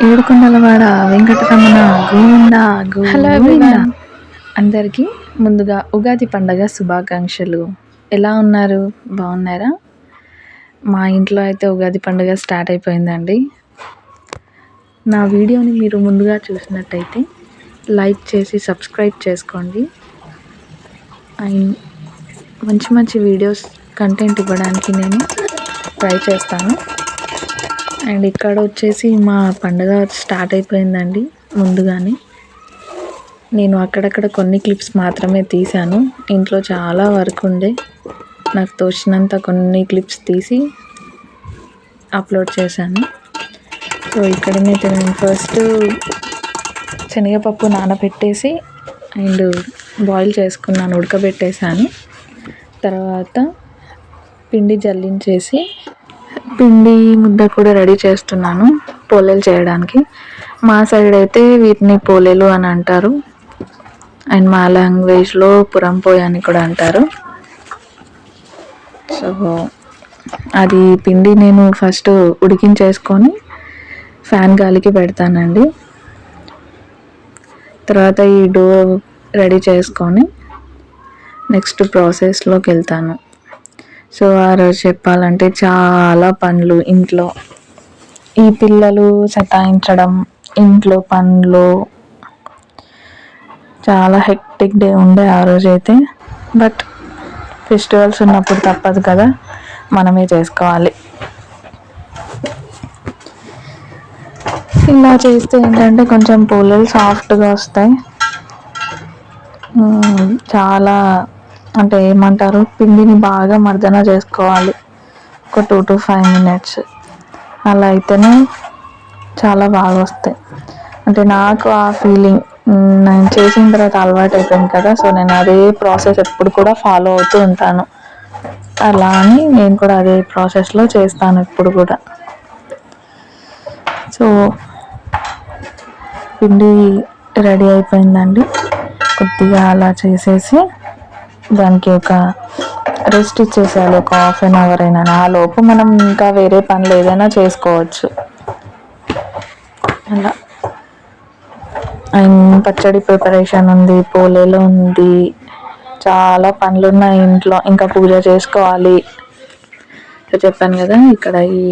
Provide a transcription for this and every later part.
ఏడుకొండలవాడ Venkataramana Govinda hello Govinda. Everyone. అందరికీ ముందుగా ఉగాది పండగ శుభాకాంక్షలు. ఎలా ఉన్నారు? బాగున్నారా? మా ఇంట్లో అయితే ఉగాది పండుగ స్టార్ట్ అయిపోయిందండి. నా వీడియోని మీరు ముందుగా చూసినట్టయితే లైక్ చేసి సబ్స్క్రైబ్ చేసుకోండి. అండ్ మంచి మంచి వీడియోస్ కంటెంట్ ఇవ్వడానికి నేను ట్రై చేస్తాను. అండ్ ఇక్కడ వచ్చేసి మా పండుగ స్టార్ట్ అయిపోయిందండి. ముందుగానే నేను అక్కడక్కడ కొన్ని క్లిప్స్ మాత్రమే తీశాను. ఇంట్లో చాలా వర్క్ ఉండే, నాకు తోచినంత కొన్ని క్లిప్స్ తీసి అప్లోడ్ చేశాను. సో ఇక్కడనైతే నేను ఫస్ట్ శనగపప్పు నానబెట్టేసి అండ్ బాయిల్ చేసుకున్నాను, ఉడకబెట్టేశాను. తర్వాత పిండి జల్లించేసి పిండి ముద్ద కూడా రెడీ చేస్తున్నాను పోలేలు చేయడానికి. మా సైడ్ అయితే వీటిని పోలేలు అని అంటారు, అండ్ మా లాంగ్వేజ్లో పురంపోయి అని కూడా అంటారు. సో అది పిండి నేను ఫస్ట్ ఉడికించేసుకొని ఫ్యాన్ గాలికి పెడతానండి. తర్వాత ఈ డో రెడీ చేసుకొని నెక్స్ట్ ప్రాసెస్లోకి వెళ్తాను. సో ఆ రోజు చెప్పాలంటే చాలా పనులు ఇంట్లో, ఈ పిల్లలు సతాయించడం, ఇంట్లో పనులు, చాలా హెక్టిక్ డే ఉండే ఆ రోజైతే. బట్ ఫెస్టివల్స్ ఉన్నప్పుడు తప్పదు కదా, మనమే చేసుకోవాలి. ఇలా చేస్తే ఏంటంటే కొంచెం పోలేలు సాఫ్ట్గా వస్తాయి. చాలా అంటే ఏమంటారు, పిండిని బాగా మర్దన చేసుకోవాలి ఒక 2 to 5 minutes. అలా అయితేనే చాలా బాగా వస్తాయి. అంటే నాకు ఆ ఫీలింగ్, నేను చేసిన తర్వాత అలవాటు అయిపోయింది కదా, సో నేను అదే ప్రాసెస్ ఎప్పుడు కూడా ఫాలో అవుతూ ఉంటాను. అలా అని నేను కూడా అదే ప్రాసెస్లో చేస్తాను ఇప్పుడు కూడా. సో పిండి రెడీ అయిపోయిందండి. కొద్దిగా అలా చేసేసి దానికి ఒక రెస్ట్ ఇచ్చేసేయాలి, ఒక 1/2 hour అయినా. ఆ లోపు మనం ఇంకా వేరే పనులు ఏదైనా చేసుకోవచ్చు. అలా అండ్ పచ్చడి ప్రిపరేషన్ ఉంది, పోలేలో ఉంది, చాలా పనులు ఉన్నాయి ఇంట్లో. ఇంకా పూజ చేసుకోవాలి. చెప్పాను కదా, ఇక్కడ ఈ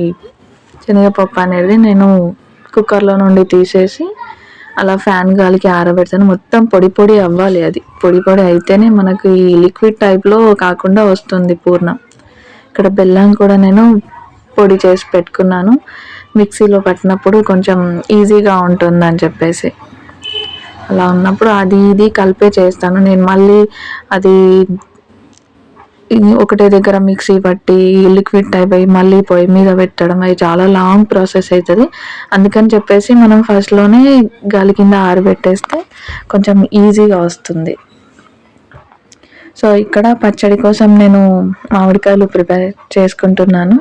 శనగపప్పు అనేది నేను కుక్కర్లో నుండి తీసేసి అలా ఫ్యాన్ గాలికి ఆరబెడతాను. మొత్తం పొడి పొడి అవ్వాలి, అది పొడి పొడి అయితేనే మనకు ఈ లిక్విడ్ టైప్లో కాకుండా వస్తుంది పూర్ణం. ఇక్కడ బెల్లం కూడా నేను పొడి చేసి పెట్టుకున్నాను, మిక్సీలో పట్టినప్పుడు కొంచెం ఈజీగా ఉంటుందని చెప్పేసి. అలా ఉన్నప్పుడు అది ఇది కలిపే చేస్తాను నేను. మళ్ళీ అది ఒకటే దగ్గర మిక్సీ పట్టి లిక్విడ్ టైప్ అయ్యి మళ్ళీ పొయ్యి మీద పెట్టడం, అది చాలా లాంగ్ ప్రాసెస్ అవుతుంది. అందుకని చెప్పేసి మనం ఫస్ట్లోనే గాలి కింద ఆరబెట్టేస్తే కొంచెం ఈజీగా వస్తుంది. సో ఇక్కడ పచ్చడి కోసం నేను మామిడికాయలు ప్రిపేర్ చేసుకుంటున్నాను.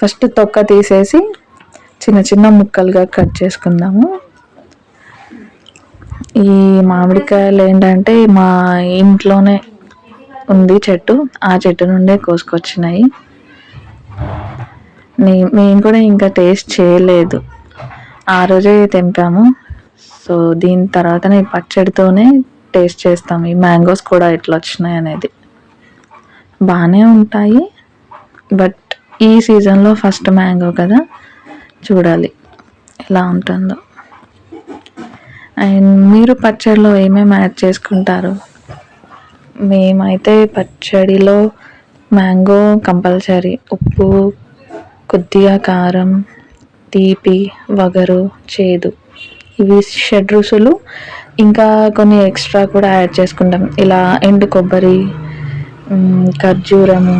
ఫస్ట్ తొక్క తీసేసి చిన్న చిన్న ముక్కలుగా కట్ చేసుకుందాము. ఈ మామిడికాయలు ఏంటంటే మా ఇంట్లోనే ఉంది చెట్టు, ఆ చెట్టు నుండే కోసుకొచ్చినాయి. మేము కూడా ఇంకా టేస్ట్ చేయలేదు, ఆ రోజే తెంపాము. సో దీని తర్వాతనే పచ్చడితోనే టేస్ట్ చేస్తాము ఈ మ్యాంగోస్ కూడా ఎట్లా వచ్చినాయి అనేది. బాగానే ఉంటాయి, బట్ ఈ సీజన్లో ఫస్ట్ మ్యాంగో కదా, చూడాలి ఎలా ఉంటుందో. అండ్ మీరు పచ్చడిలో ఏమేమి యాడ్ చేసుకుంటారు? మేమైతే పచ్చడిలో మ్యాంగో కంపల్సరీ, ఉప్పు, కొద్దిగా కారం, తీపి, వగరు, చేదు, ఇవి 6 రుచులు. ఇంకా కొన్ని ఎక్స్ట్రా కూడా యాడ్ చేసుకుంటాం, ఇలా ఎండు కొబ్బరి, ఖర్జూరము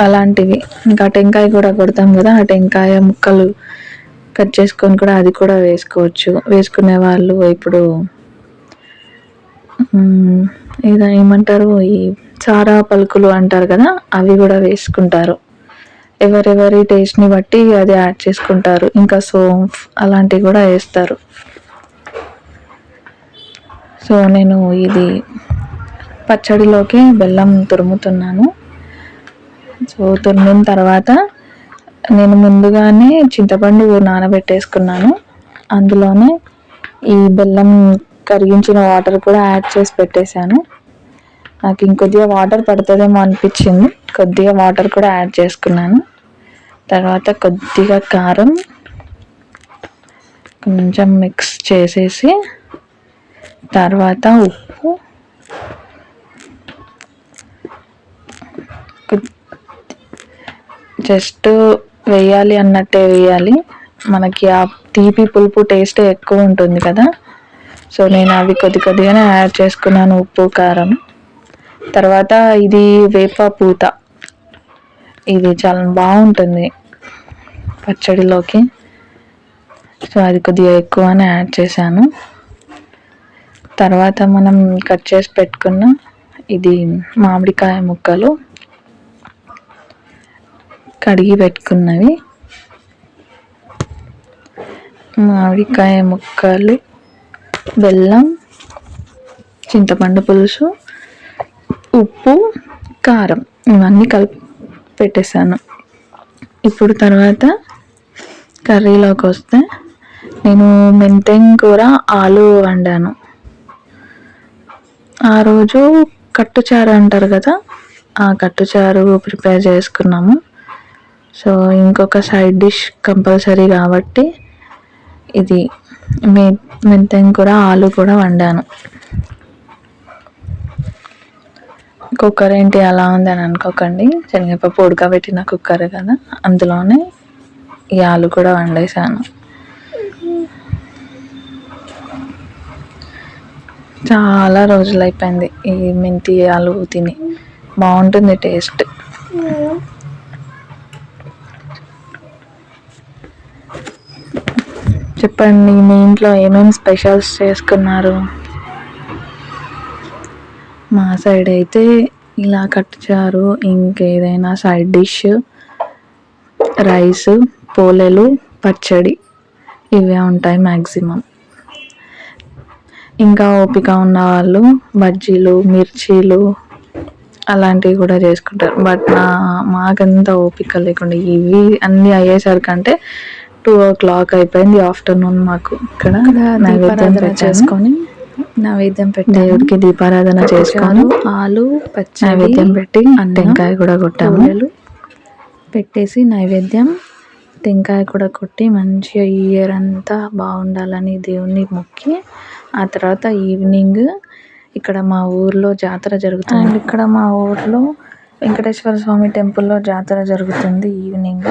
అలాంటివి. ఇంకా టెంకాయ కూడా కొడతాం కదా, ఆ టెంకాయ ముక్కలు కట్ చేసుకొని కూడా అది కూడా వేసుకోవచ్చు. వేసుకునే వాళ్ళు ఇప్పుడు ఏమంటారు, ఈ చారా పలుకులు అంటారు కదా, అవి కూడా వేసుకుంటారు. ఎవరెవరి టేస్ట్ని బట్టి అది యాడ్ చేసుకుంటారు. ఇంకా సోంఫ్ అలాంటివి కూడా వేస్తారు. సో నేను ఇది పచ్చడిలోకి బెల్లం తురుముతున్నాను. సో తురిమిన తర్వాత నేను ముందుగానే చింతపండు నానబెట్టేసుకున్నాను. అందులోనే ఈ బెల్లం కరిగించిన వాటర్ కూడా యాడ్ చేసి పెట్టేశాను. నాకు ఇంకొద్దిగా వాటర్ పడుతుందేమో అనిపించింది, కొద్దిగా వాటర్ కూడా యాడ్ చేసుకున్నాను. తర్వాత కొద్దిగా కారం కొంచెం మిక్స్ చేసేసి, తర్వాత ఉప్పు, జస్ట్ వేయాలి అన్నట్టే వేయాలి. మనకి ఆ తీపి పులుపు టేస్ట్ ఎక్కువ ఉంటుంది కదా, సో నేను అవి కొద్దిగానే యాడ్ చేసుకున్నాను, ఉప్పు కారం. తర్వాత ఇది వేప పూత, ఇది చాలా బాగుంటుంది పచ్చడిలోకి, సో అది కొద్దిగా ఎక్కువనే యాడ్ చేశాను. తర్వాత మనం కట్ చేసి పెట్టుకున్న ఇది మామిడికాయ ముక్కలు, కడిగి పెట్టుకున్నవి మామిడికాయ ముక్కలు, బెల్లం, చింతపండు పులుసు, ఉప్పు, కారం ఇవన్నీ కలిపి పెట్టేశాను. ఇప్పుడు తర్వాత కర్రీలోకి వస్తే, నేను మెంతెం కూర ఆలు వండాను. ఆ రోజు కట్టుచారు అంటారు కదా, ఆ కట్టుచారు ప్రిపేర్ చేసుకున్నాము. సో ఇంకొక సైడ్ డిష్ కంపల్సరీ కాబట్టి ఇది మెంతెం కూర ఆలు కూడా వండాను. కుక్కర్ ఏంటి అలా ఉందని అనుకోకండి, శనగపప్పు ఉడకబెట్టిన కుక్కర్ కదా, అందులోనే ఈ ఆలు కూడా వండేసాను. చాలా రోజులు అయిపోయింది ఈ మెంతి ఆలు తిని, బాగుంటుంది టేస్ట్. చెప్పండి, మీ ఇంట్లో ఏమేమి స్పెషల్స్ చేసుకున్నారు? మా సైడ్ అయితే ఇలా కట్టుచారు, ఇంకేదైనా సైడ్ డిష్, రైస్, పోలేలు, పచ్చడి ఇవే ఉంటాయి మ్యాక్సిమం. ఇంకా ఓపిక ఉన్న వాళ్ళు బజ్జీలు, మిర్చీలు అలాంటివి కూడా చేసుకుంటారు. బట్ మాకంత ఓపిక లేకుండా ఇవి అన్నీ అయ్యేసరికంటే 2 o'clock అయిపోయింది ఆఫ్టర్నూన్. మాకు ఇక్కడ నైవేద్యం చేసుకొని, నైవేద్యం పెట్టి దేవుడికి దీపారాధన చేసుకొని, ఆలు పచ్చి నైవేద్యం పెట్టి టెంకాయ కూడా కొట్టాము. పెట్టేసి నైవేద్యం టెంకాయ కూడా కొట్టి మంచిగా ఈ ఇయర్ అంతా బాగుండాలని దేవుణ్ణి మొక్కి, ఆ తర్వాత ఈవినింగ్ ఇక్కడ మా ఊర్లో జాతర జరుగుతుంది. అండ్ ఇక్కడ మా ఊర్లో వెంకటేశ్వర స్వామి టెంపుల్లో జాతర జరుగుతుంది ఈవినింగ్,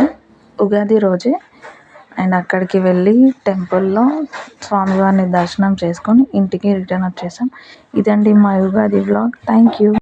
ఉగాది రోజే. అండ్ అక్కడికి వెళ్ళి టెంపుల్లో స్వామివారిని దర్శనం చేసుకొని ఇంటికి రిటర్న్ వచ్చేసాం. ఇదండి మా ఉగాది వ్లాగ్. Thank you.